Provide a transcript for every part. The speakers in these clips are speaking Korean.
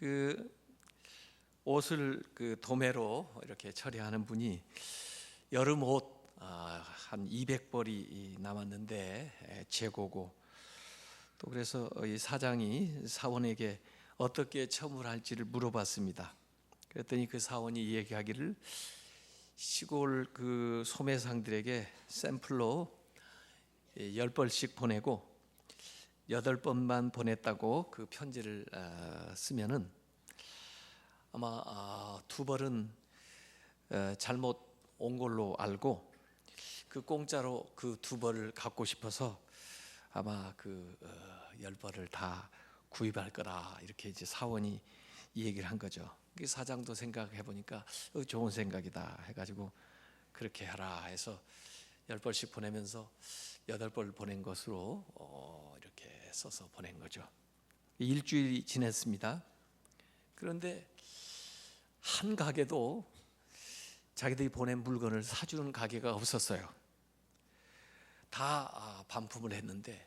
그 옷을 그 도매로 이렇게 처리하는 분이 여름 옷 한 200벌이 남았는데 재고고, 또 그래서 이 사장이 사원에게 어떻게 처분할지를 물어봤습니다. 그랬더니 그 사원이 얘기하기를 시골 그 소매상들에게 샘플로 10벌씩 보내고 8번만 보냈다고 그 편지를 쓰면은 아마 2벌은 잘못 온 걸로 알고 그 공짜로 그 2벌을 갖고 싶어서 아마 그 10벌을 다 구입할 거다, 이렇게 이제 사원이 이 얘기를 한 거죠. 그 사장도 생각해 보니까 좋은 생각이다 해가지고 그렇게 하라 해서 10벌씩 보내면서 8벌 보낸 것으로 이렇게 써서 보낸 거죠. 일주일이 지났습니다. 그런데 한 가게도 자기들이 보낸 물건을 사주는 가게가 없었어요. 다 반품을 했는데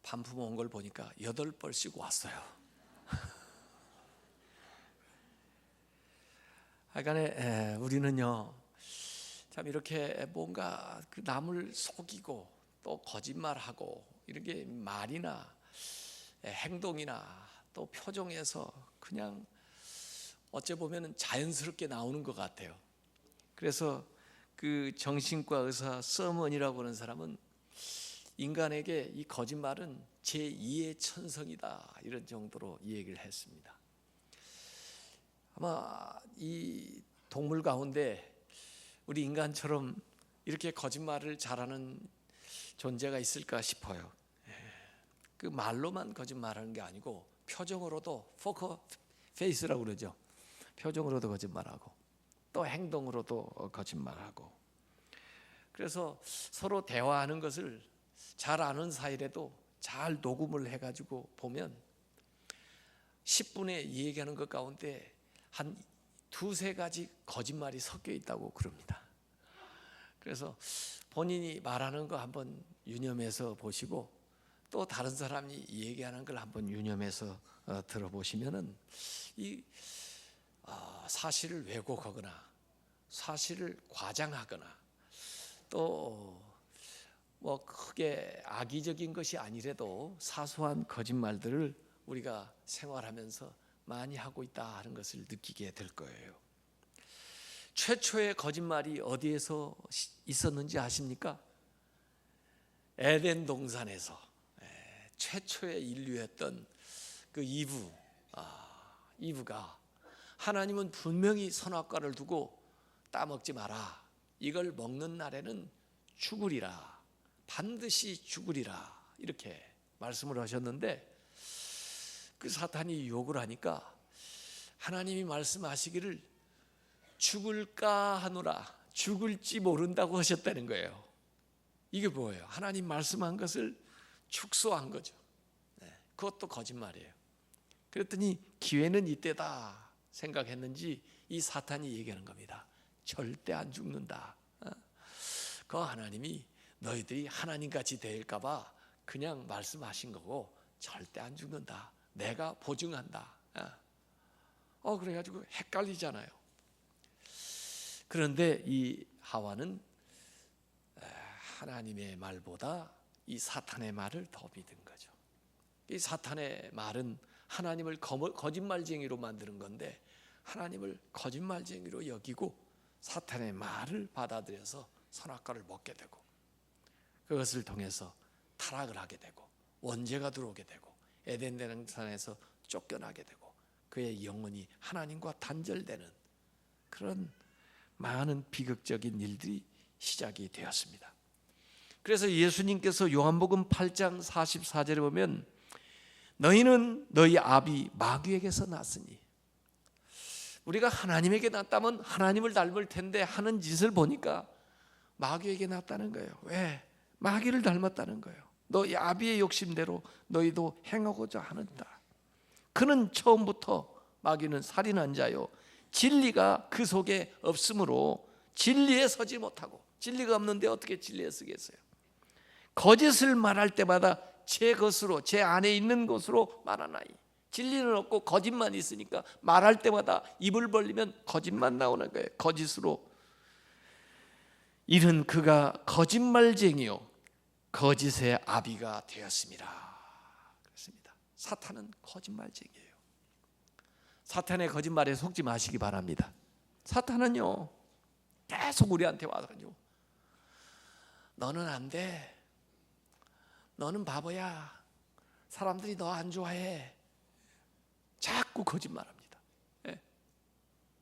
반품 온 걸 보니까 8벌씩 왔어요. 하여간에 우리는요 참 이렇게 뭔가 그 남을 속이고 또 거짓말하고 이런 게 말이나 행동이나 또 표정에서 그냥 어째 보면은 자연스럽게 나오는 것 같아요. 그래서 그 정신과 의사 서먼이라고 하는 사람은 인간에게 이 거짓말은 제2의 천성이다, 이런 정도로 이 얘기를 했습니다. 아마 이 동물 가운데 우리 인간처럼 이렇게 거짓말을 잘하는 존재가 있을까 싶어요. 그 말로만 거짓말하는 게 아니고 표정으로도 포커 페이스라고 그러죠. 표정으로도 거짓말하고 또 행동으로도 거짓말하고. 그래서 서로 대화하는 것을 잘 아는 사이라도 잘 녹음을 해가지고 보면 10분에 얘기하는 것 가운데 한 2-3가지 거짓말이 섞여 있다고 그럽니다. 그래서 본인이 말하는 거 한번 유념해서 보시고 또 다른 사람이 얘기하는 걸 한번 유념해서 들어보시면은 이 사실을 왜곡하거나 사실을 과장하거나 또 뭐 크게 악의적인 것이 아니라도 사소한 거짓말들을 우리가 생활하면서 많이 하고 있다 하는 것을 느끼게 될 거예요. 최초의 거짓말이 어디에서 있었는지 아십니까? 에덴 동산에서 최초의 인류였던 그 이브가 하나님은 분명히 선악과를 두고 따먹지 마라, 이걸 먹는 날에는 죽으리라, 반드시 죽으리라, 이렇게 말씀을 하셨는데 그 사탄이 욕을 하니까 하나님이 말씀하시기를 죽을까 하노라, 죽을지 모른다고 하셨다는 거예요. 이게 뭐예요? 하나님 말씀한 것을 축소한 거죠. 그것도 거짓말이에요. 그랬더니 기회는 이때다 생각했는지 이 사탄이 얘기하는 겁니다. 절대 안 죽는다. 그 하나님이 너희들이 하나님같이 될까 봐 그냥 말씀하신 거고 절대 안 죽는다, 내가 보증한다. 그래가지고 헷갈리잖아요. 그런데 이 하와는 하나님의 말보다 이 사탄의 말을 더 믿은 거죠. 이 사탄의 말은 하나님을 거짓말쟁이로 만드는 건데 하나님을 거짓말쟁이로 여기고 사탄의 말을 받아들여서 선악과를 먹게 되고 그것을 통해서 타락을 하게 되고 원죄가 들어오게 되고 에덴 동산에서 쫓겨나게 되고 그의 영혼이 하나님과 단절되는 그런 많은 비극적인 일들이 시작이 되었습니다. 그래서 예수님께서 요한복음 8장 44절에 보면 너희는 너희 아비 마귀에게서 났으니, 우리가 하나님에게 났다면 하나님을 닮을 텐데 하는 짓을 보니까 마귀에게 났다는 거예요. 왜? 마귀를 닮았다는 거예요. 너희 아비의 욕심대로 너희도 행하고자 하는다. 그는 처음부터, 마귀는 살인한 자요, 진리가 그 속에 없으므로 진리에 서지 못하고, 진리가 없는데 어떻게 진리에 서겠어요? 거짓을 말할 때마다 제 것으로, 제 안에 있는 것으로 말하나이. 진리는 없고 거짓만 있으니까 말할 때마다 입을 벌리면 거짓만 나오는 거예요. 거짓으로. 이는 그가 거짓말쟁이요 거짓의 아비가 되었습니다. 그렇습니다. 사탄은 거짓말쟁이에요. 사탄의 거짓말에 속지 마시기 바랍니다. 사탄은요 계속 우리한테 와가지고 너는 안 돼, 너는 바보야, 사람들이 너 안 좋아해, 자꾸 거짓말합니다. 예.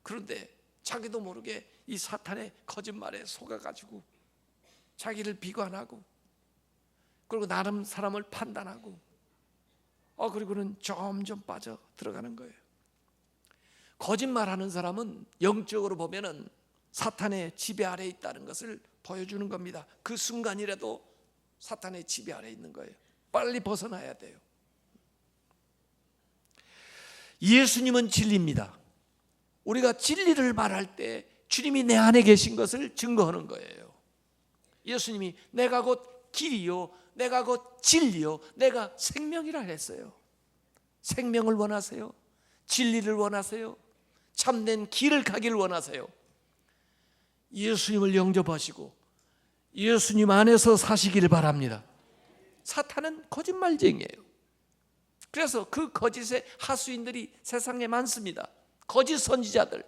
그런데 자기도 모르게 이 사탄의 거짓말에 속아가지고 자기를 비관하고, 그리고 나름 사람을 판단하고, 그리고는 점점 빠져 들어가는 거예요. 거짓말하는 사람은 영적으로 보면은 사탄의 지배 아래에 있다는 것을 보여주는 겁니다. 그 순간이라도 사탄의 지배 아래에 있는 거예요. 빨리 벗어나야 돼요. 예수님은 진리입니다. 우리가 진리를 말할 때 주님이 내 안에 계신 것을 증거하는 거예요. 예수님이 내가 곧 길이요, 내가 곧 진리요, 내가 생명이라 했어요. 생명을 원하세요? 진리를 원하세요? 참된 길을 가기를 원하세요? 예수님을 영접하시고 예수님 안에서 사시기를 바랍니다. 사탄은 거짓말쟁이에요. 그래서 그 거짓의 하수인들이 세상에 많습니다. 거짓 선지자들,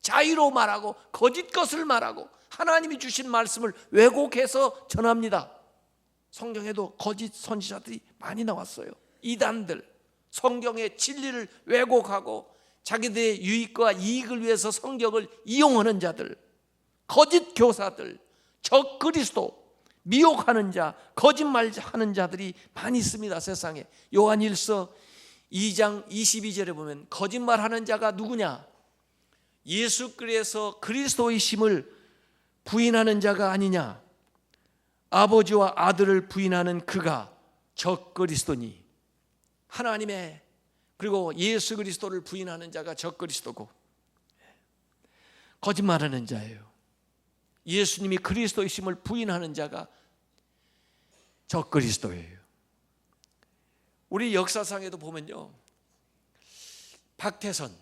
자의로 말하고 거짓 것을 말하고 하나님이 주신 말씀을 왜곡해서 전합니다. 성경에도 거짓 선지자들이 많이 나왔어요. 이단들, 성경의 진리를 왜곡하고 자기들의 유익과 이익을 위해서 성경을 이용하는 자들, 거짓 교사들, 적그리스도, 미혹하는 자, 거짓말하는 자들이 많이 있습니다. 세상에. 요한일서 2장 22절에 보면 거짓말하는 자가 누구냐? 예수께서 그리스도이심을 부인하는 자가 아니냐? 아버지와 아들을 부인하는 그가 적그리스도니. 하나님의, 그리고 예수 그리스도를 부인하는 자가 적그리스도고, 거짓말하는 자예요. 예수님이 그리스도이심을 부인하는 자가 적그리스도예요. 우리 역사상에도 보면요, 박태선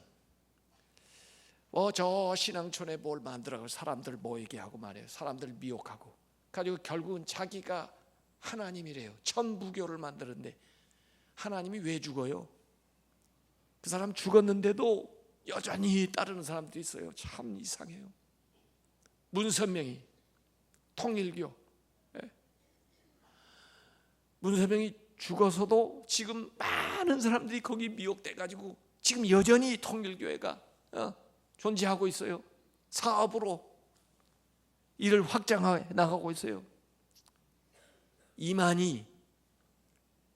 저 신앙촌에 뭘 만들어가지고 사람들 모이게 하고 말이에요. 사람들 미혹하고 가지고 결국은 자기가 하나님이래요. 천부교를 만드는데 하나님이 왜 죽어요? 그 사람 죽었는데도 여전히 따르는 사람들이 있어요. 참 이상해요. 문선명이 통일교, 문선명이 죽어서도 지금 많은 사람들이 거기 미혹돼가지고 지금 여전히 통일교회가 존재하고 있어요. 사업으로 일을 확장해 나가고 있어요. 이만희,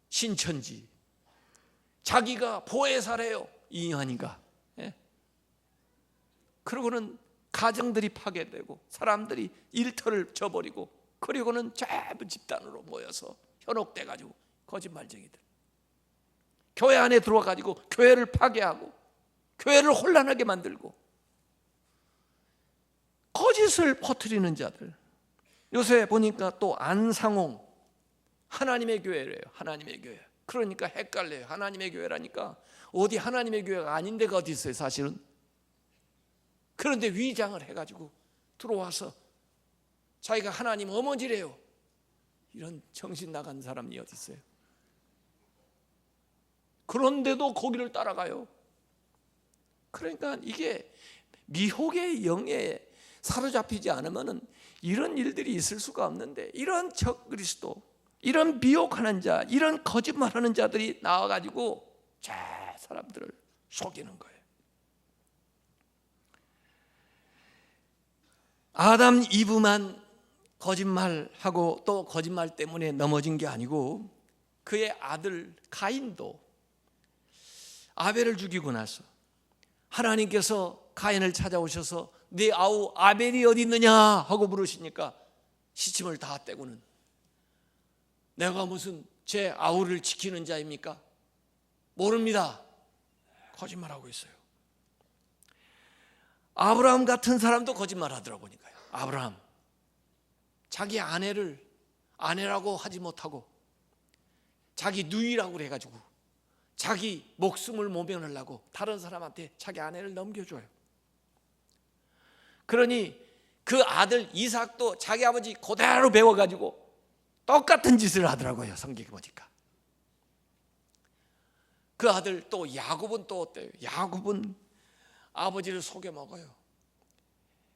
신천지, 자기가 보혜사래요. 이만희가. 그러고는 가정들이 파괴되고 사람들이 일터를 저버리고, 그리고는 전부 집단으로 모여서 현혹돼가지고 거짓말쟁이들, 교회 안에 들어와가지고 교회를 파괴하고 교회를 혼란하게 만들고 거짓을 퍼뜨리는 자들. 요새 보니까 또 안상홍, 하나님의 교회래요. 하나님의 교회. 그러니까 헷갈려요. 하나님의 교회라니까 어디 하나님의 교회가 아닌 데가 어디 있어요 사실은. 그런데 위장을 해가지고 들어와서 자기가 하나님 어머니래요. 이런 정신 나간 사람이 어디 있어요. 그런데도 거기를 따라가요. 그러니까 이게 미혹의 영에 사로잡히지 않으면 이런 일들이 있을 수가 없는데, 이런 적그리스도, 이런 미혹하는 자, 이런 거짓말하는 자들이 나와가지고 사람들을 속이는 거예요. 아담 이브만 거짓말하고 또 거짓말 때문에 넘어진 게 아니고, 그의 아들 가인도 아벨을 죽이고 나서 하나님께서 가인을 찾아오셔서 네 아우 아벨이 어디 있느냐 하고 물으시니까 시침을 다 떼고는 내가 무슨 제 아우를 지키는 자입니까? 모릅니다. 거짓말하고 있어요. 아브라함 같은 사람도 거짓말하더라고 보니까요. 아브라함 자기 아내를 아내라고 하지 못하고 자기 누이라고 해가지고 자기 목숨을 모면하려고 다른 사람한테 자기 아내를 넘겨줘요. 그러니 그 아들 이삭도 자기 아버지 그대로 배워가지고 똑같은 짓을 하더라고요. 성경에 보니까. 그 아들 또 야곱은 또 어때요? 야곱은 아버지를 속여 먹어요.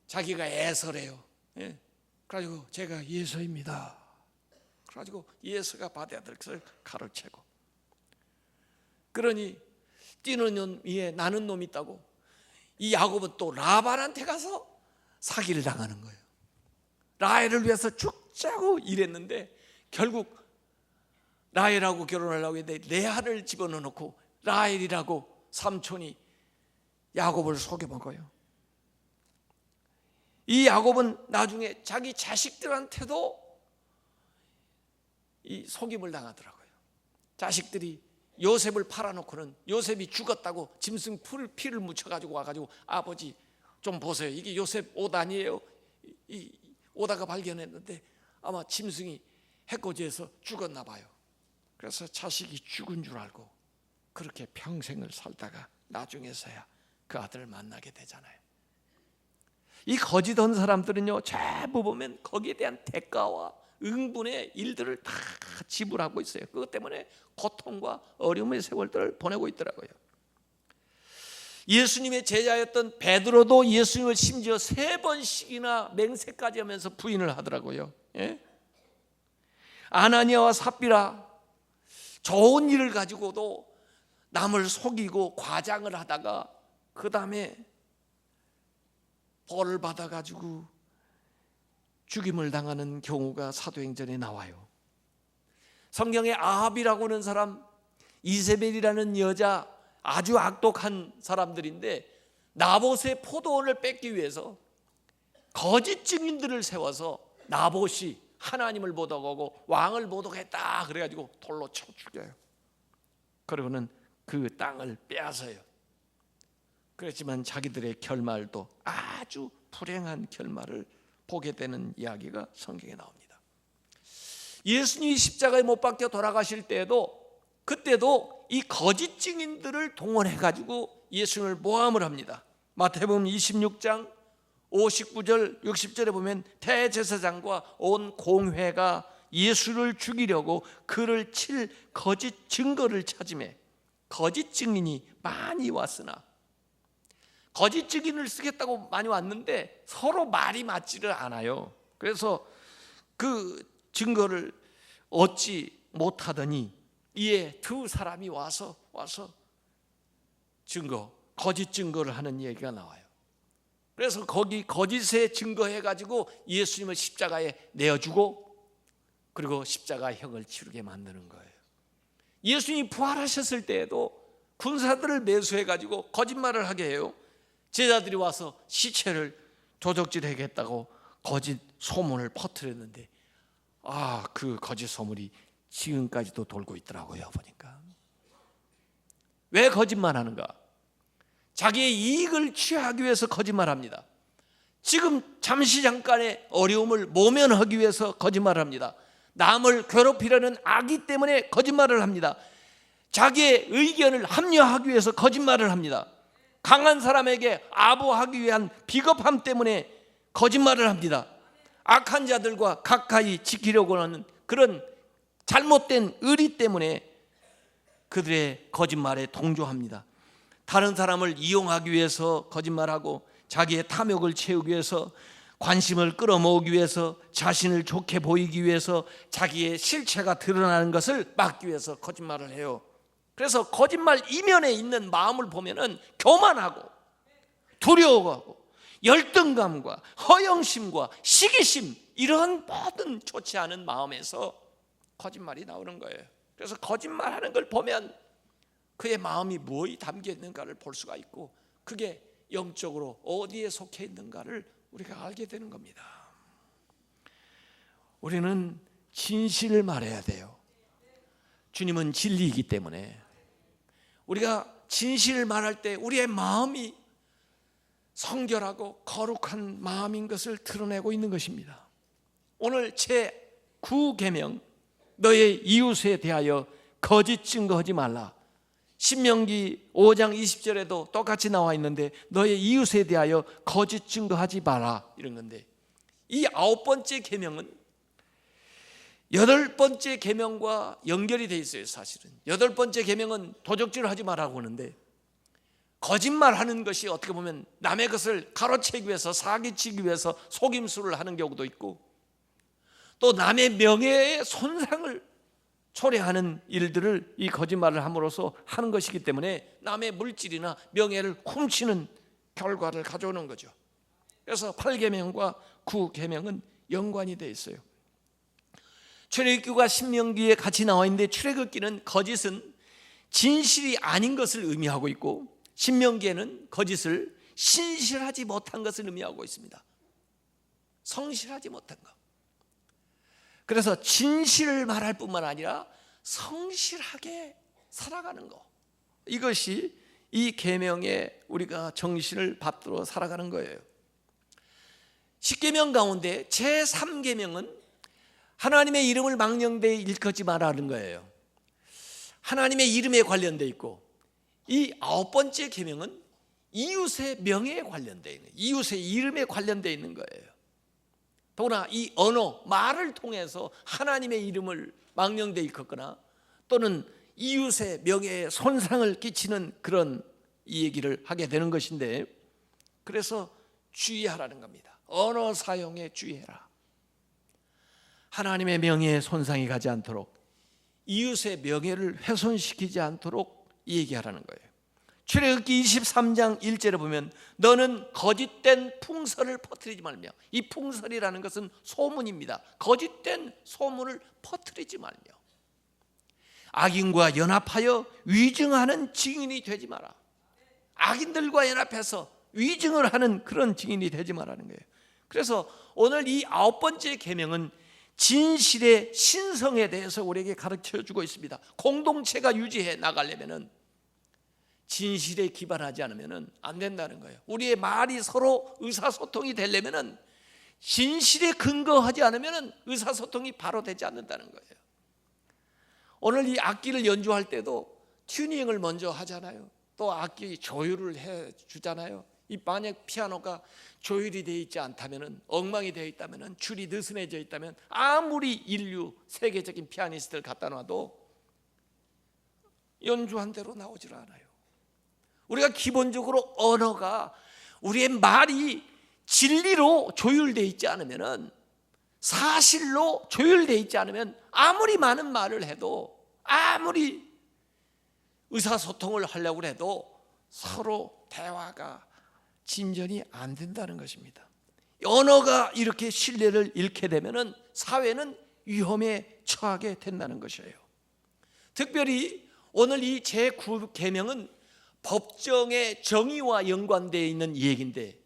자기가 에서래요. 예. 그래가지고 제가 예서입니다. 그래가지고 예서가 받아야 될 것을 가로채고, 그러니 뛰는 놈 위에 나는 놈이 있다고 이 야곱은 또 라반한테 가서 사기를 당하는 거예요. 라헬을 위해서 죽자고 일했는데 결국 라헬하고 결혼하려고 했는데 레아를 집어넣고 라헬이라고 삼촌이 야곱을 속여먹어요. 이 야곱은 나중에 자기 자식들한테도 이 속임을 당하더라고요. 자식들이 요셉을 팔아놓고는 요셉이 죽었다고 짐승 피를 묻혀가지고 와가지고 아버지 좀 보세요. 이게 요셉 옷 아니에요? 이 오다가 발견했는데 아마 짐승이 해코지에서 죽었나 봐요. 그래서 자식이 죽은 줄 알고 그렇게 평생을 살다가 나중에서야 그 아들을 만나게 되잖아요. 이 거짓된 사람들은요, 전부 보면 거기에 대한 대가와 응분의 일들을 다 지불하고 있어요. 그것 때문에 고통과 어려움의 세월들을 보내고 있더라고요. 예수님의 제자였던 베드로도 예수님을 심지어 3번씩이나 맹세까지 하면서 부인을 하더라고요. 예? 아나니아와 삽비라 좋은 일을 가지고도 남을 속이고 과장을 하다가 그 다음에 벌을 받아가지고 죽임을 당하는 경우가 사도행전에 나와요. 성경에 아합이라고 하는 사람, 이세벨이라는 여자, 아주 악독한 사람들인데 나봇의 포도원을 뺏기 위해서 거짓 증인들을 세워서 나봇이 하나님을 모독하고 왕을 모독했다 그래가지고 돌로 쳐 죽여요. 그리고는 그 땅을 빼앗아요. 그렇지만 자기들의 결말도 아주 불행한 결말을 보게 되는 이야기가 성경에 나옵니다. 예수님이 십자가에 못 박혀 돌아가실 때에도 그때도 이 거짓 증인들을 동원해 가지고 예수님을 모함을 합니다. 마태복음 26장 59절 60절에 보면 대제사장과 온 공회가 예수를 죽이려고 그를 칠 거짓 증거를 찾으매 거짓 증인이 많이 왔으나, 거짓 증인을 쓰겠다고 많이 왔는데 서로 말이 맞지를 않아요. 그래서 그 증거를 얻지 못하더니 이에 두 사람이 와서 거짓 증거를 하는 얘기가 나와요. 그래서 거기 거짓에 증거해가지고 예수님을 십자가에 내어주고 그리고 십자가형을 치르게 만드는 거예요. 예수님이 부활하셨을 때에도 군사들을 매수해가지고 거짓말을 하게 해요. 제자들이 와서 시체를 도적질하겠다고 거짓 소문을 퍼뜨렸는데 그 거짓 소문이 지금까지도 돌고 있더라고요. 보니까 왜 거짓말하는가? 자기의 이익을 취하기 위해서 거짓말합니다. 지금 잠시 잠깐의 어려움을 모면하기 위해서 거짓말합니다. 남을 괴롭히려는 악의 때문에 거짓말을 합니다. 자기의 의견을 합리화하기 위해서 거짓말을 합니다. 강한 사람에게 아부하기 위한 비겁함 때문에 거짓말을 합니다. 악한 자들과 가까이 지키려고 하는 그런 잘못된 의리 때문에 그들의 거짓말에 동조합니다. 다른 사람을 이용하기 위해서 거짓말하고 자기의 탐욕을 채우기 위해서 관심을 끌어모으기 위해서 자신을 좋게 보이기 위해서 자기의 실체가 드러나는 것을 막기 위해서 거짓말을 해요. 그래서 거짓말 이면에 있는 마음을 보면은 교만하고 두려워하고 열등감과 허영심과 시기심 이런 모든 좋지 않은 마음에서 거짓말이 나오는 거예요. 그래서 거짓말하는 걸 보면 그의 마음이 무엇이 담겨 있는가를 볼 수가 있고 그게 영적으로 어디에 속해 있는가를 우리가 알게 되는 겁니다. 우리는 진실을 말해야 돼요. 주님은 진리이기 때문에 우리가 진실을 말할 때 우리의 마음이 성결하고 거룩한 마음인 것을 드러내고 있는 것입니다. 오늘 제 9계명 너의 이웃에 대하여 거짓 증거하지 말라. 신명기 5장 20절에도 똑같이 나와 있는데 너의 이웃에 대하여 거짓 증거하지 마라 이런 건데, 이 9번째 계명은 8번째 계명과 연결이 돼 있어요. 사실은 8번째 계명은 도적질을 하지 말라고 하는데, 거짓말하는 것이 어떻게 보면 남의 것을 가로채기 위해서, 사기치기 위해서 속임수를 하는 경우도 있고, 또 남의 명예의 손상을 초래하는 일들을 이 거짓말을 함으로써 하는 것이기 때문에 남의 물질이나 명예를 훔치는 결과를 가져오는 거죠. 그래서 8계명과 9계명은 연관이 되어 있어요. 출애굽기와 신명기에 같이 나와 있는데, 출애굽기는 거짓은 진실이 아닌 것을 의미하고 있고, 신명기에는 거짓을 신실하지 못한 것을 의미하고 있습니다. 성실하지 못한 것. 그래서 진실을 말할 뿐만 아니라 성실하게 살아가는 것, 이것이 이 계명에 우리가 정신을 받들어 살아가는 거예요. 10계명 가운데 제3계명은 하나님의 이름을 망령되이 일컫지 말라는 거예요. 하나님의 이름에 관련되어 있고, 이 9번째 계명은 이웃의 명예에 관련되어 있는, 이웃의 이름에 관련되어 있는 거예요. 더구나 이 언어, 말을 통해서 하나님의 이름을 망령되이 일컫거나 또는 이웃의 명예에 손상을 끼치는 그런 이 얘기를 하게 되는 것인데, 그래서 주의하라는 겁니다. 언어 사용에 주의해라. 하나님의 명예에 손상이 가지 않도록, 이웃의 명예를 훼손시키지 않도록 얘기하라는 거예요. 출애굽기 23장 1절에 보면 너는 거짓된 풍설을 퍼뜨리지 말며, 이 풍설이라는 것은 소문입니다. 거짓된 소문을 퍼뜨리지 말며 악인과 연합하여 위증하는 증인이 되지 마라. 악인들과 연합해서 위증을 하는 그런 증인이 되지 말라는 거예요. 그래서 오늘 이 9번째 계명은 진실의 신성에 대해서 우리에게 가르쳐주고 있습니다. 공동체가 유지해 나가려면 진실에 기반하지 않으면 안 된다는 거예요. 우리의 말이 서로 의사소통이 되려면 진실에 근거하지 않으면 의사소통이 바로 되지 않는다는 거예요. 오늘 이 악기를 연주할 때도 튜닝을 먼저 하잖아요. 또 악기 조율을 해 주잖아요. 이 만약 피아노가 조율이 되어 있지 않다면, 엉망이 되어 있다면, 줄이 느슨해져 있다면, 아무리 인류 세계적인 피아니스트를 갖다 놔도 연주한 대로 나오질 않아요. 우리가 기본적으로 언어가, 우리의 말이 진리로 조율되어 있지 않으면, 사실로 조율되어 있지 않으면 아무리 많은 말을 해도, 아무리 의사소통을 하려고 해도 서로 대화가 진전이 안 된다는 것입니다. 언어가 이렇게 신뢰를 잃게 되면 사회는 위험에 처하게 된다는 것이에요. 특별히 오늘 이 제9계명은 법정의 정의와 연관되어 있는 얘기인데,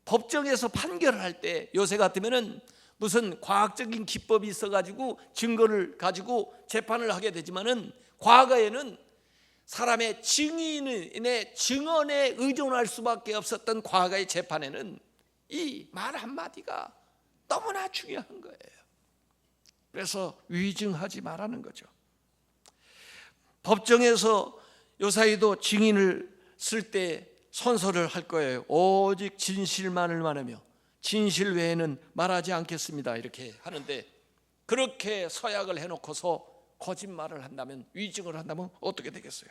법정에서 판결을 할 때 요새 같으면 무슨 과학적인 기법이 있어가지고 증거를 가지고 재판을 하게 되지만은, 과거에는 사람의 증인의 증언에 의존할 수밖에 없었던 과거의 재판에는 이 말 한마디가 너무나 중요한 거예요. 그래서 위증하지 말라는 거죠. 법정에서 요사이도 증인을 쓸 때 선서를 할 거예요. 오직 진실만을 말하며 진실 외에는 말하지 않겠습니다, 이렇게 하는데, 그렇게 서약을 해놓고서 거짓말을 한다면, 위증을 한다면 어떻게 되겠어요?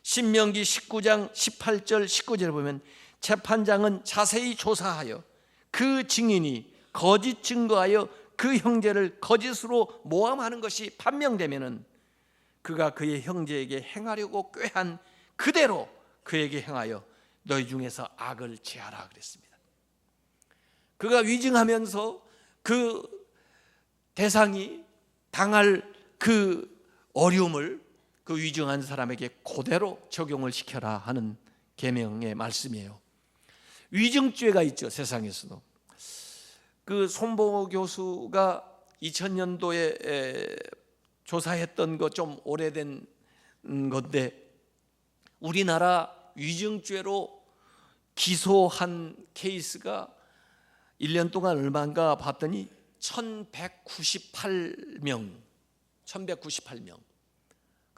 신명기 19장 18절 19절에 보면 재판장은 자세히 조사하여 그 증인이 거짓 증거하여 그 형제를 거짓으로 모함하는 것이 판명되면은 그가 그의 형제에게 행하려고 꾀한 그대로 그에게 행하여 너희 중에서 악을 제하라 그랬습니다. 그가 위증하면서 그 대상이 당할 그 어려움을 그 위증한 사람에게 그대로 적용을 시켜라 하는 계명의 말씀이에요. 위증죄가 있죠, 세상에서도. 그 손봉호 교수가 2000년도에 조사했던 거 좀 오래된 건데, 우리나라 위증죄로 기소한 케이스가 1년 동안 얼마인가 봤더니 1198명.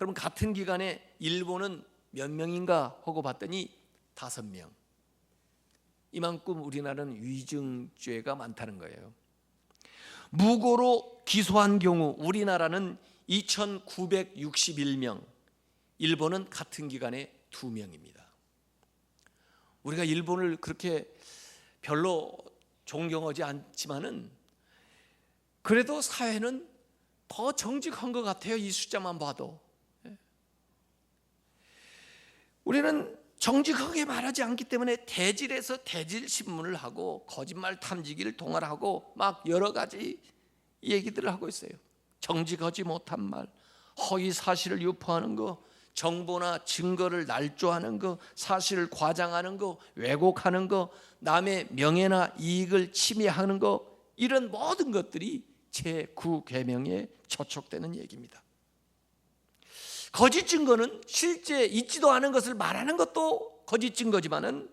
그럼 같은 기간에 일본은 몇 명인가 하고 봤더니 5명. 이만큼 우리나라는 위증죄가 많다는 거예요. 무고로 기소한 경우 우리나라는 2,961명, 일본은 같은 기간에 2명입니다. 우리가 일본을 그렇게 별로 존경하지 않지만은 그래도 사회는 더 정직한 것 같아요. 이 숫자만 봐도. 우리는 정직하게 말하지 않기 때문에 대질에서 대질 신문을 하고 거짓말 탐지기를 동원하고 막 여러 가지 얘기들을 하고 있어요. 정직하지 못한 말, 허위 사실을 유포하는 거, 정보나 증거를 날조하는 거, 사실을 과장하는 거, 왜곡하는 거, 남의 명예나 이익을 침해하는 거, 이런 모든 것들이 제9계명에 저촉되는 얘기입니다. 거짓 증거는 실제 있지도 않은 것을 말하는 것도 거짓 증거지만은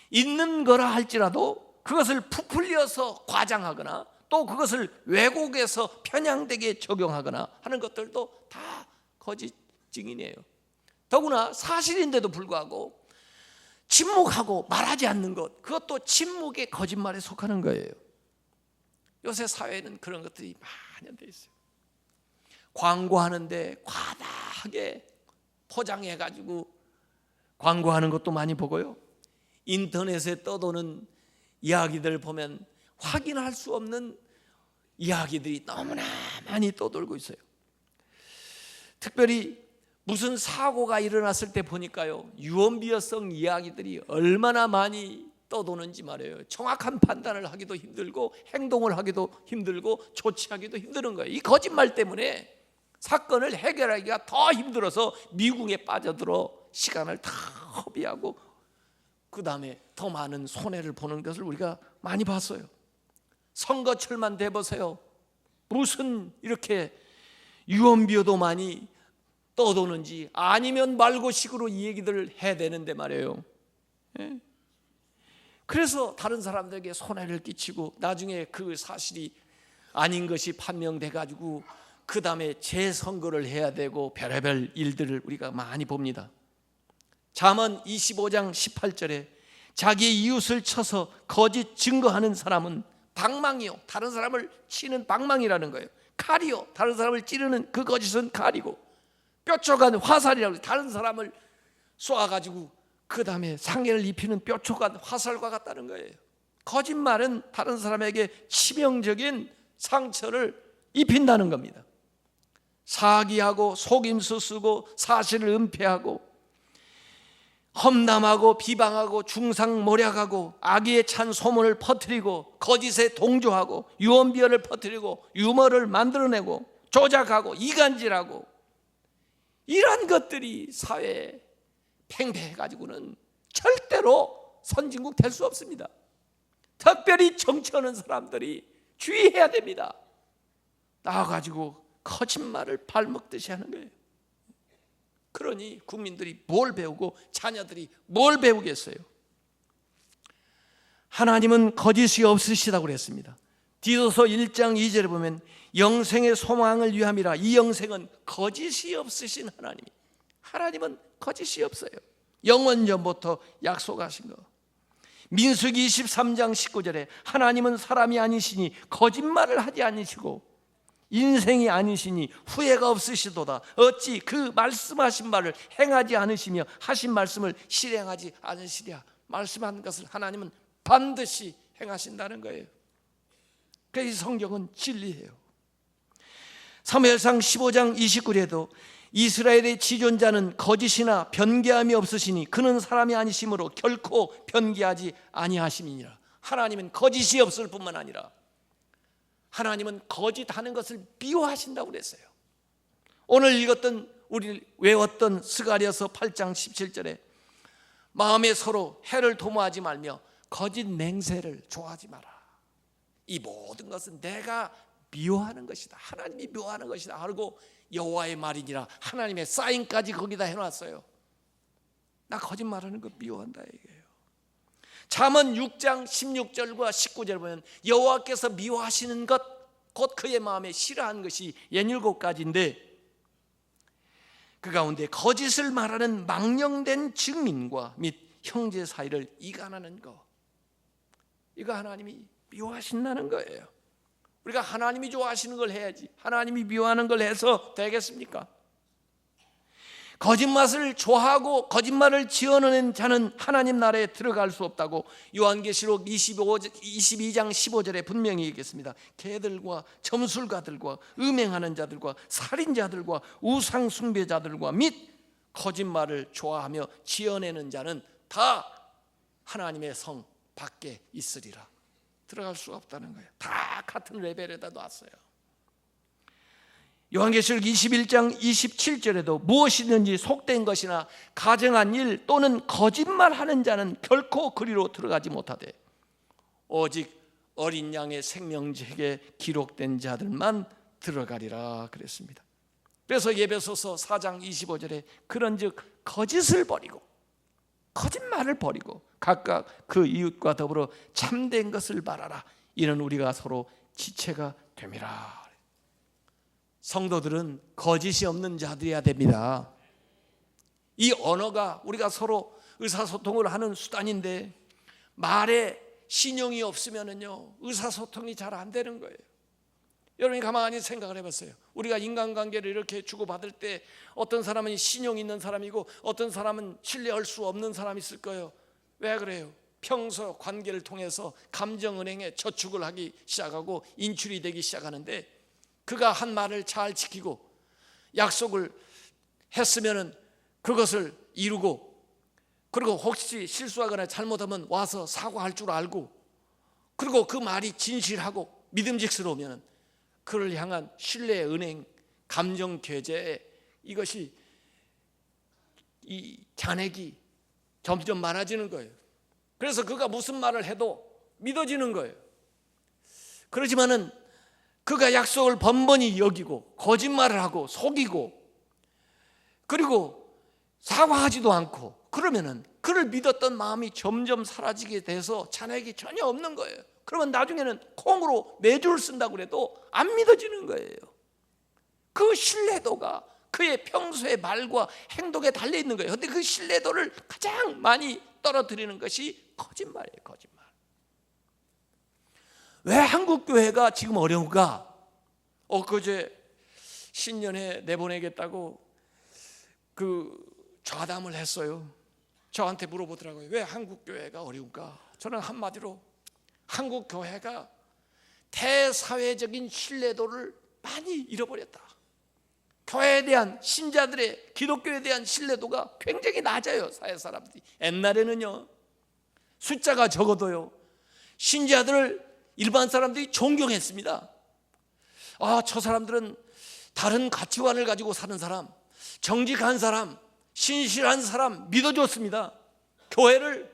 있는 거라 할지라도 그것을 부풀려서 과장하거나 또 그것을 왜곡해서 편향되게 적용하거나 하는 것들도 다 거짓 증인이에요. 더구나 사실인데도 불구하고 침묵하고 말하지 않는 것, 그것도 침묵의 거짓말에 속하는 거예요. 요새 사회는 그런 것들이 만연되어 있어요. 광고하는데 과다하게 포장해가지고 광고하는 것도 많이 보고요. 인터넷에 떠도는 이야기들 보면 확인할 수 없는 이야기들이 너무나 많이 떠돌고 있어요. 특별히 무슨 사고가 일어났을 때 보니까요, 유언비어성 이야기들이 얼마나 많이 떠도는지 말이에요. 정확한 판단을 하기도 힘들고 행동을 하기도 힘들고 조치하기도 힘든 거예요. 이 거짓말 때문에 사건을 해결하기가 더 힘들어서 미궁에 빠져들어 시간을 다 허비하고 그 다음에 더 많은 손해를 보는 것을 우리가 많이 봤어요. 선거철만 돼보세요. 무슨 이렇게 유언비어도 많이 떠도는지, 아니면 말고식으로 이 얘기들을 해야 되는데 말이에요. 그래서 다른 사람들에게 손해를 끼치고 나중에 그 사실이 아닌 것이 판명돼 가지고 그 다음에 재선거를 해야 되고 별의별 일들을 우리가 많이 봅니다. 잠언 25장 18절에 자기의 이웃을 쳐서 거짓 증거하는 사람은 방망이요, 다른 사람을 치는 방망이라는 거예요. 칼이요, 다른 사람을 찌르는 그 거짓은 칼이고, 뾰족한 화살이라고, 다른 사람을 쏘아가지고 그 다음에 상해를 입히는 뾰족한 화살과 같다는 거예요. 거짓말은 다른 사람에게 치명적인 상처를 입힌다는 겁니다. 사기하고 속임수 쓰고 사실을 은폐하고 험담하고 비방하고 중상모략하고 악의에 찬 소문을 퍼뜨리고 거짓에 동조하고 유언비어를 퍼뜨리고 유머를 만들어내고 조작하고 이간질하고, 이런 것들이 사회에 팽배해가지고는 절대로 선진국 될 수 없습니다. 특별히 정치하는 사람들이 주의해야 됩니다. 나와가지고 거짓말을 발먹듯이 하는 거예요. 그러니 국민들이 뭘 배우고 자녀들이 뭘 배우겠어요? 하나님은 거짓이 없으시다고 그랬습니다. 디도서 1장 2절에 보면 영생의 소망을 위함이라. 이 영생은 거짓이 없으신 하나님은 거짓이 없어요. 영원 전부터 약속하신 거. 민수기 23장 19절에 하나님은 사람이 아니시니 거짓말을 하지 않으시고 인생이 아니시니 후회가 없으시도다. 어찌 그 말씀하신 바를 행하지 않으시며 하신 말씀을 실행하지 않으시랴. 말씀한 것을 하나님은 반드시 행하신다는 거예요. 그래서 성경은 진리예요. 사무엘상 15장 29절에도 이스라엘의 지존자는 거짓이나 변개함이 없으시니 그는 사람이 아니심으로 결코 변개하지 아니하심이니라. 하나님은 거짓이 없을 뿐만 아니라 하나님은 거짓하는 것을 미워하신다고 그랬어요. 오늘 읽었던, 우리 외웠던 스가랴서 8장 17절에 마음에 서로 해를 도모하지 말며 거짓 맹세를 좋아하지 마라. 이 모든 것은 내가 미워하는 것이다, 하나님이 미워하는 것이다 하고 여호와의 말이니라 하나님의 사인까지 거기다 해놨어요. 나 거짓말하는 거 미워한다 이게요. 잠언 6장 16절과 19절 보면 여호와께서 미워하시는 것 곧 그의 마음에 싫어하는 것이 67가지인데 그 가운데 거짓을 말하는 망령된 증인과 및 형제 사이를 이간하는 것, 이거 하나님이 미워하신다는 거예요. 우리가 하나님이 좋아하시는 걸 해야지 하나님이 미워하는 걸 해서 되겠습니까? 거짓말을 좋아하고 거짓말을 지어내는 자는 하나님 나라에 들어갈 수 없다고 요한계시록 22장 15절에 분명히 얘기했습니다. 개들과 점술가들과 음행하는 자들과 살인자들과 우상 숭배자들과 및 거짓말을 좋아하며 지어내는 자는 다 하나님의 성 밖에 있으리라. 들어갈 수가 없다는 거예요. 다 같은 레벨에다 놨어요. 요한계시록 21장 27절에도 무엇이든지 속된 것이나 가정한 일 또는 거짓말하는 자는 결코 그리로 들어가지 못하되 오직 어린 양의 생명책에 기록된 자들만 들어가리라 그랬습니다. 그래서 에베소서 4장 25절에 그런즉 거짓을 버리고 거짓말을 버리고 각각 그 이웃과 더불어 참된 것을 말하라. 이는 우리가 서로 지체가 됨이라. 성도들은 거짓이 없는 자들이어야 됩니다. 이 언어가 우리가 서로 의사소통을 하는 수단인데 말에 신용이 없으면은요 의사소통이 잘 안 되는 거예요. 여러분이 가만히 생각을 해봤어요. 우리가 인간관계를 이렇게 주고받을 때 어떤 사람은 신용 있는 사람이고 어떤 사람은 신뢰할 수 없는 사람이 있을 거예요. 왜 그래요? 평소 관계를 통해서 감정은행에 저축을 하기 시작하고 인출이 되기 시작하는데 그가 한 말을 잘 지키고 약속을 했으면은 그것을 이루고 그리고 혹시 실수하거나 잘못하면 와서 사과할 줄 알고 그리고 그 말이 진실하고 믿음직스러우면 그를 향한 신뢰, 은행, 감정 교제에 이것이 이 잔액이 점점 많아지는 거예요. 그래서 그가 무슨 말을 해도 믿어지는 거예요. 그렇지만은 그가 약속을 번번이 여기고 거짓말을 하고 속이고 그리고 사과하지도 않고 그러면은 그를 믿었던 마음이 점점 사라지게 돼서 잔액이 전혀 없는 거예요. 그러면 나중에는 콩으로 매주를 쓴다고 그래도 안 믿어지는 거예요. 그 신뢰도가 그의 평소의 말과 행동에 달려 있는 거예요. 그런데 그 신뢰도를 가장 많이 떨어뜨리는 것이 거짓말이에요. 거짓말. 왜 한국 교회가 지금 어려운가? 그제 신년회 내보내겠다고 그 좌담을 했어요. 저한테 물어보더라고요. 왜 한국 교회가 어려운가? 저는 한마디로 한국 교회가 대사회적인 신뢰도를 많이 잃어버렸다. 교회에 대한 신자들의 기독교에 대한 신뢰도가 굉장히 낮아요. 사회 사람들이. 옛날에는요 숫자가 적어도요 신자들을 일반 사람들이 존경했습니다. 저 사람들은 다른 가치관을 가지고 사는 사람, 정직한 사람, 신실한 사람 믿어줬습니다. 교회를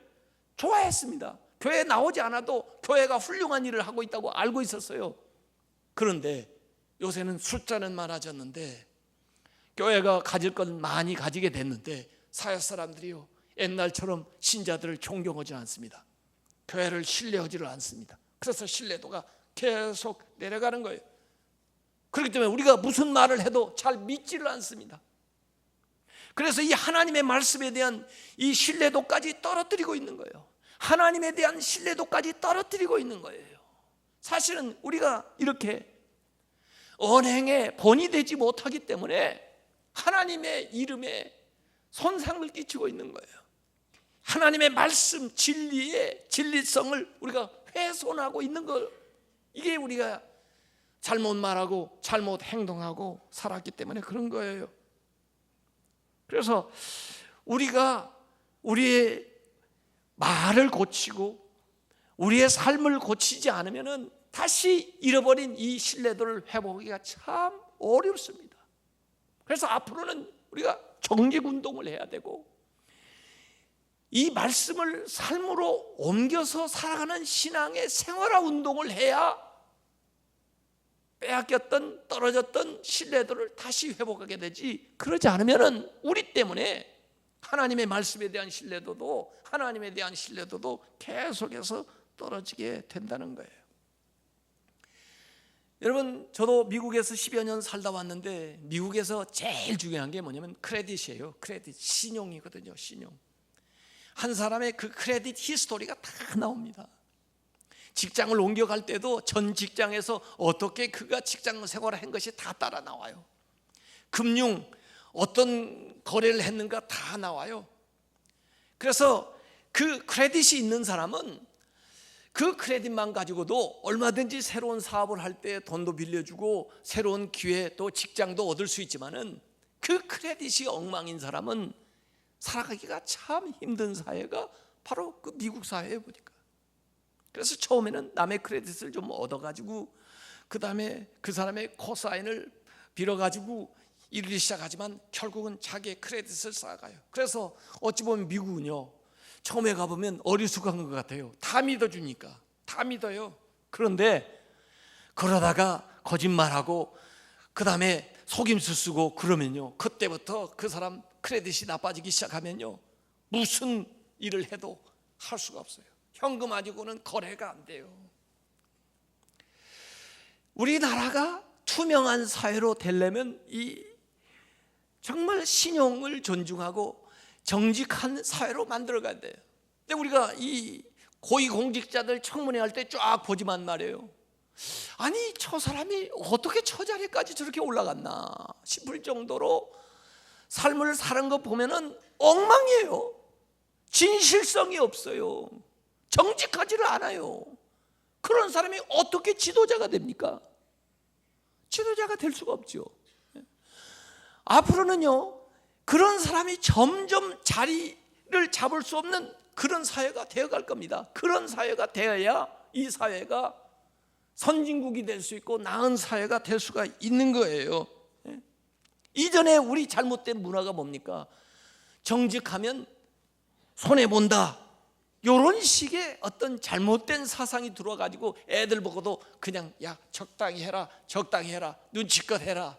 좋아했습니다. 교회에 나오지 않아도 교회가 훌륭한 일을 하고 있다고 알고 있었어요. 그런데 요새는 숫자는 많아졌는데 교회가 가질 건 많이 가지게 됐는데 사회 사람들이요 옛날처럼 신자들을 존경하지 않습니다. 교회를 신뢰하지를 않습니다. 그래서 신뢰도가 계속 내려가는 거예요. 그렇기 때문에 우리가 무슨 말을 해도 잘 믿지를 않습니다. 그래서 이 하나님의 말씀에 대한 이 신뢰도까지 떨어뜨리고 있는 거예요. 하나님에 대한 신뢰도까지 떨어뜨리고 있는 거예요. 사실은 우리가 이렇게 언행에 본이 되지 못하기 때문에 하나님의 이름에 손상을 끼치고 있는 거예요. 하나님의 말씀 진리의 진리성을 우리가 훼손하고 있는 걸, 이게 우리가 잘못 말하고 잘못 행동하고 살았기 때문에 그런 거예요. 그래서 우리가 우리의 말을 고치고 우리의 삶을 고치지 않으면 다시 잃어버린 이 신뢰도를 회복하기가 참 어렵습니다. 그래서 앞으로는 우리가 정직운동을 해야 되고 이 말씀을 삶으로 옮겨서 살아가는 신앙의 생활화 운동을 해야 빼앗겼던 떨어졌던 신뢰도를 다시 회복하게 되지, 그러지 않으면 우리 때문에 하나님의 말씀에 대한 신뢰도도 하나님에 대한 신뢰도도 계속해서 떨어지게 된다는 거예요. 여러분, 저도 미국에서 10여 년 살다 왔는데 미국에서 제일 중요한 게 뭐냐면 크레딧이에요. 크레딧, 신용이거든요. 신용. 한 사람의 그 크레딧 히스토리가 다 나옵니다. 직장을 옮겨갈 때도 전 직장에서 어떻게 그가 직장 생활을 한 것이 다 따라 나와요. 금융, 어떤 거래를 했는가 다 나와요. 그래서 그 크레딧이 있는 사람은 그 크레딧만 가지고도 얼마든지 새로운 사업을 할 때 돈도 빌려주고 새로운 기회 또 직장도 얻을 수 있지만은 그 크레딧이 엉망인 사람은 살아가기가 참 힘든 사회가 바로 그 미국 사회에 보니까. 그래서 처음에는 남의 크레딧을 좀 얻어가지고 그 다음에 그 사람의 코사인을 빌어가지고 일을 시작하지만 결국은 자기의 크레딧을 쌓아가요. 그래서 어찌 보면 미국은요, 처음에 가보면 어리숙한 것 같아요. 다 믿어주니까 다 믿어요. 그런데 그러다가 거짓말하고 그 다음에 속임수 쓰고 그러면요, 그때부터 그 사람 크레딧이 나빠지기 시작하면요, 무슨 일을 해도 할 수가 없어요. 현금 가지고는 거래가 안 돼요. 우리나라가 투명한 사회로 되려면 이 정말 신용을 존중하고 정직한 사회로 만들어가야 돼요. 근데 우리가 이 고위공직자들 청문회 할 때 쫙 보지만 말이에요, 아니 저 사람이 어떻게 저 자리까지 저렇게 올라갔나 싶을 정도로 삶을 사는 거 보면은 엉망이에요. 진실성이 없어요. 정직하지를 않아요. 그런 사람이 어떻게 지도자가 됩니까? 지도자가 될 수가 없죠. 앞으로는요, 그런 사람이 점점 자리를 잡을 수 없는 그런 사회가 되어갈 겁니다. 그런 사회가 되어야 이 사회가 선진국이 될 수 있고 나은 사회가 될 수가 있는 거예요. 이전에 우리 잘못된 문화가 뭡니까? 정직하면 손해본다, 이런 식의 어떤 잘못된 사상이 들어와가지고 애들 보고도 그냥 야 적당히 해라, 적당히 해라, 눈치껏 해라.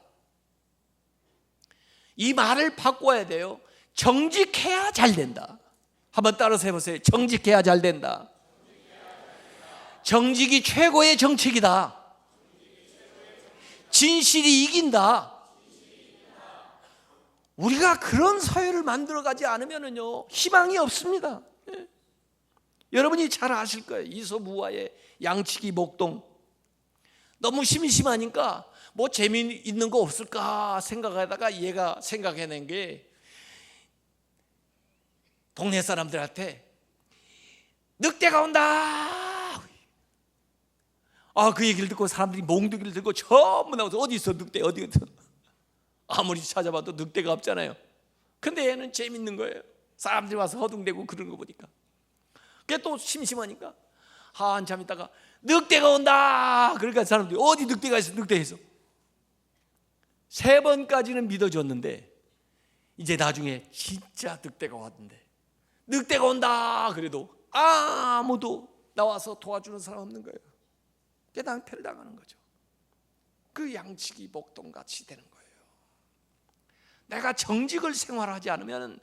이 말을 바꿔야 돼요. 정직해야 잘 된다. 한번 따라서 해보세요. 정직해야 잘 된다. 정직이 최고의 정책이다. 진실이 이긴다. 우리가 그런 사회를 만들어가지 않으면요, 희망이 없습니다. 여러분이 잘 아실 거예요. 이소무화의 양치기 목동. 너무 심심하니까 뭐 재미있는 거 없을까 생각하다가 얘가 생각해낸 게, 동네 사람들한테 늑대가 온다, 그 얘기를 듣고 사람들이 몽둥이를 들고 전부 나와서 어디 있어 늑대, 어디 있어. 아무리 찾아봐도 늑대가 없잖아요. 근데 얘는 재밌는 거예요. 사람들이 와서 허둥대고 그런 거 보니까. 그게 또 심심하니까 한참 있다가 늑대가 온다, 그러니까 사람들이 어디 늑대가 있어, 늑대가 있어. 3번까지는 믿어줬는데 이제 나중에 진짜 늑대가 왔는데, 늑대가 온다 그래도 아무도 나와서 도와주는 사람 없는 거예요. 그게 낭패를 당하는 거죠. 그 양치기 목동같이 되는 거예요. 내가 정직을 생활하지 않으면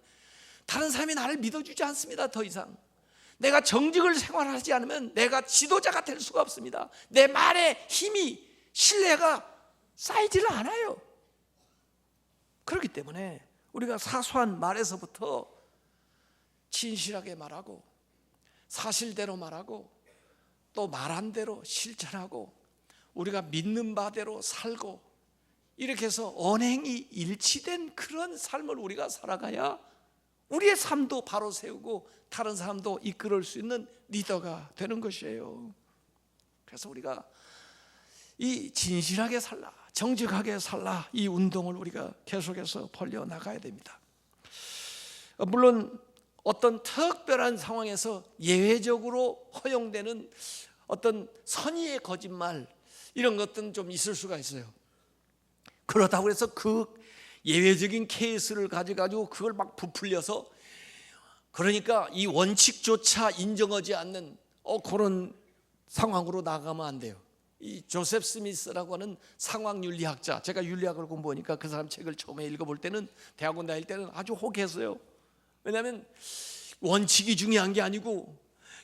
다른 사람이 나를 믿어주지 않습니다. 더 이상 내가 정직을 생활하지 않으면 내가 지도자가 될 수가 없습니다. 내 말에 힘이, 신뢰가 쌓이지를 않아요. 그렇기 때문에 우리가 사소한 말에서부터 진실하게 말하고 사실대로 말하고 또 말한 대로 실천하고 우리가 믿는 바대로 살고, 이렇게 해서 언행이 일치된 그런 삶을 우리가 살아가야 우리의 삶도 바로 세우고 다른 사람도 이끌을 수 있는 리더가 되는 것이에요. 그래서 우리가 이 진실하게 살라, 정직하게 살라, 이 운동을 우리가 계속해서 벌려나가야 됩니다. 물론 어떤 특별한 상황에서 예외적으로 허용되는 어떤 선의의 거짓말, 이런 것들은 좀 있을 수가 있어요. 그렇다고 해서 그 예외적인 케이스를 가져가지고 그걸 막 부풀려서, 그러니까 이 원칙조차 인정하지 않는 그런 상황으로 나가면 안 돼요. 이 조셉 스미스라고 하는 상황윤리학자, 제가 윤리학을 공부하니까 그 사람 책을 처음에 읽어볼 때는, 대학원 다닐 때는 아주 혹했어요. 왜냐하면 원칙이 중요한 게 아니고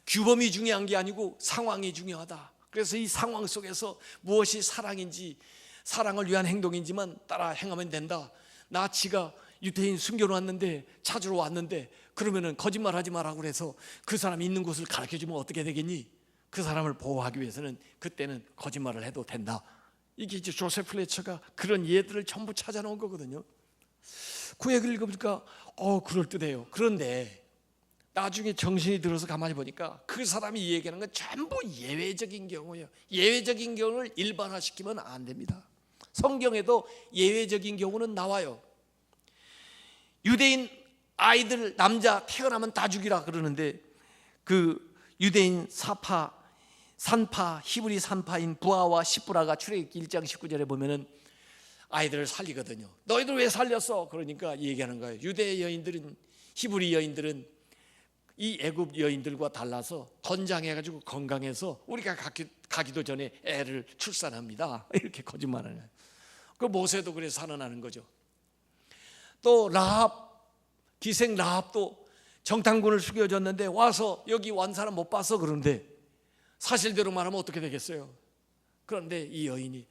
규범이 중요한 게 아니고 상황이 중요하다. 그래서 이 상황 속에서 무엇이 사랑인지, 사랑을 위한 행동인지만 따라 행하면 된다. 나 지가 유대인 숨겨놓았는데 찾으러 왔는데 그러면은 거짓말하지 말라고 그래서 그 사람이 있는 곳을 가르쳐주면 어떻게 되겠니? 그 사람을 보호하기 위해서는 그때는 거짓말을 해도 된다. 이게 이제 조세프 플래처가 그런 예들을 전부 찾아놓은 거거든요. 구약을 읽으니까 그럴듯해요. 그런데 나중에 정신이 들어서 가만히 보니까 그 사람이 얘기하는 건 전부 예외적인 경우예요. 예외적인 경우를 일반화시키면 안 됩니다. 성경에도 예외적인 경우는 나와요. 유대인 아이들 남자 태어나면 다 죽이라 그러는데 그 유대인 산파 히브리 산파인 부하와 시브라가 출애굽기 1장 19절에 보면은 아이들을 살리거든요. 너희들 왜 살렸어? 그러니까 얘기하는 거예요. 유대 여인들은, 히브리 여인들은 이 애굽 여인들과 달라서 건장해가지고 건강해서 우리가 가기도 전에 애를 출산합니다. 이렇게 거짓말하는 거예요. 그 모세도 그래서 살아나는 거죠. 또 기생 라합도 정탐꾼을 숙여줬는데 와서 여기 완 사람 못 봤어 그러는데 사실대로 말하면 어떻게 되겠어요? 그런데 이 여인이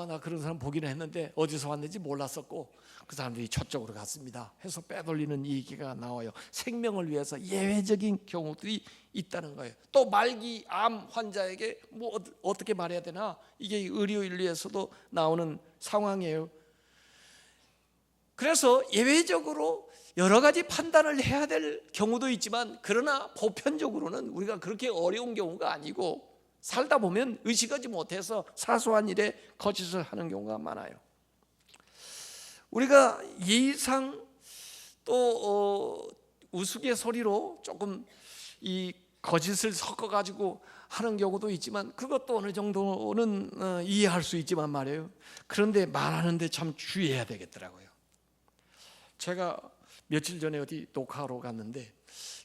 나 그런 사람 보기는 했는데 어디서 왔는지 몰랐었고 그 사람들이 저쪽으로 갔습니다 해서 빼돌리는 얘기가 나와요. 생명을 위해서 예외적인 경우들이 있다는 거예요. 또 말기 암 환자에게 뭐 어떻게 말해야 되나, 이게 의료인류에서도 나오는 상황이에요. 그래서 예외적으로 여러 가지 판단을 해야 될 경우도 있지만 그러나 보편적으로는 우리가 그렇게 어려운 경우가 아니고 살다 보면 의식하지 못해서 사소한 일에 거짓을 하는 경우가 많아요. 우리가 예의상 또 우스갯소리로 조금 이 거짓을 섞어가지고 하는 경우도 있지만 그것도 어느 정도는 이해할 수 있지만 말이에요. 그런데 말하는데 참 주의해야 되겠더라고요. 제가 며칠 전에 어디 녹화하러 갔는데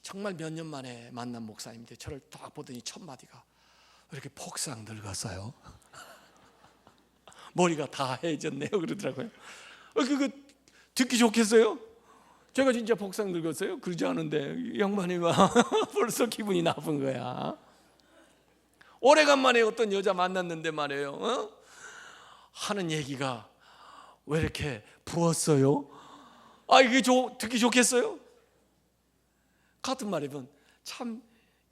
정말 몇 년 만에 만난 목사님인데 저를 딱 보더니 첫 마디가 이렇게 폭삭 늙었어요. 머리가 다 해졌네요 그러더라고요. 그거 듣기 좋겠어요? 제가 진짜 폭삭 늙었어요? 그러지 않은데 이 양반이 벌써 기분이 나쁜 거야. 오래간만에 어떤 여자 만났는데 말이에요, 하는 얘기가 왜 이렇게 부었어요? 이게 듣기 좋겠어요? 같은 말이면 참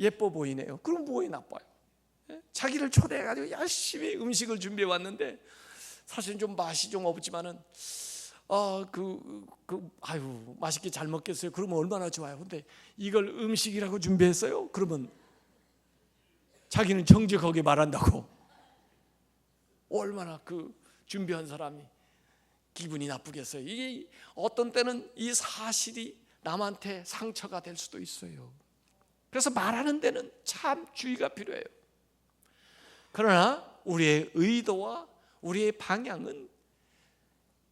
예뻐 보이네요. 그럼 뭐에 나빠요? 자기를 초대해가지고 열심히 음식을 준비해 왔는데 사실은 좀 맛이 좀 없지만은 맛있게 잘 먹겠어요. 그러면 얼마나 좋아요. 근데 이걸 음식이라고 준비했어요? 그러면 자기는 정직하게 말한다고. 얼마나 그 준비한 사람이 기분이 나쁘겠어요. 이게 어떤 때는 이 사실이 남한테 상처가 될 수도 있어요. 그래서 말하는 데는 참 주의가 필요해요. 그러나 우리의 의도와 우리의 방향은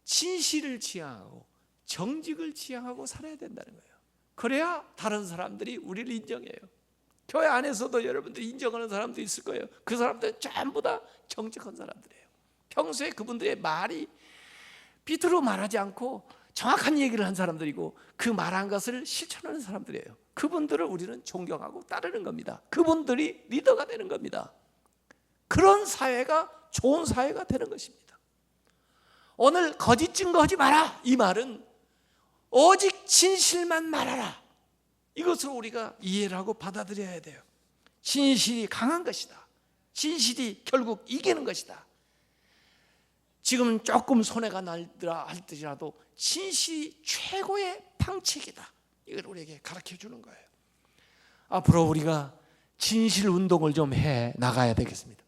진실을 지향하고 정직을 지향하고 살아야 된다는 거예요. 그래야 다른 사람들이 우리를 인정해요. 교회 안에서도 여러분들이 인정하는 사람도 있을 거예요. 그 사람들은 전부 다 정직한 사람들이에요. 평소에 그분들의 말이 삐뚤어 말하지 않고 정확한 얘기를 한 사람들이고 그 말한 것을 실천하는 사람들이에요. 그분들을 우리는 존경하고 따르는 겁니다. 그분들이 리더가 되는 겁니다. 그런 사회가 좋은 사회가 되는 것입니다. 오늘 거짓 증거하지 마라, 이 말은 오직 진실만 말하라, 이것을 우리가 이해를 하고 받아들여야 돼요. 진실이 강한 것이다. 진실이 결국 이기는 것이다. 지금 조금 손해가 날더라 할지라도 진실이 최고의 방책이다. 이걸 우리에게 가르쳐 주는 거예요. 앞으로 우리가 진실 운동을 좀 해 나가야 되겠습니다.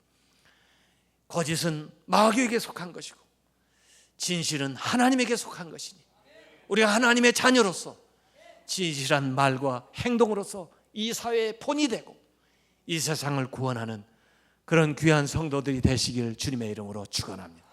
거짓은 마귀에게 속한 것이고 진실은 하나님에게 속한 것이니 우리가 하나님의 자녀로서 진실한 말과 행동으로서 이 사회의 본이 되고 이 세상을 구원하는 그런 귀한 성도들이 되시길 주님의 이름으로 축원합니다.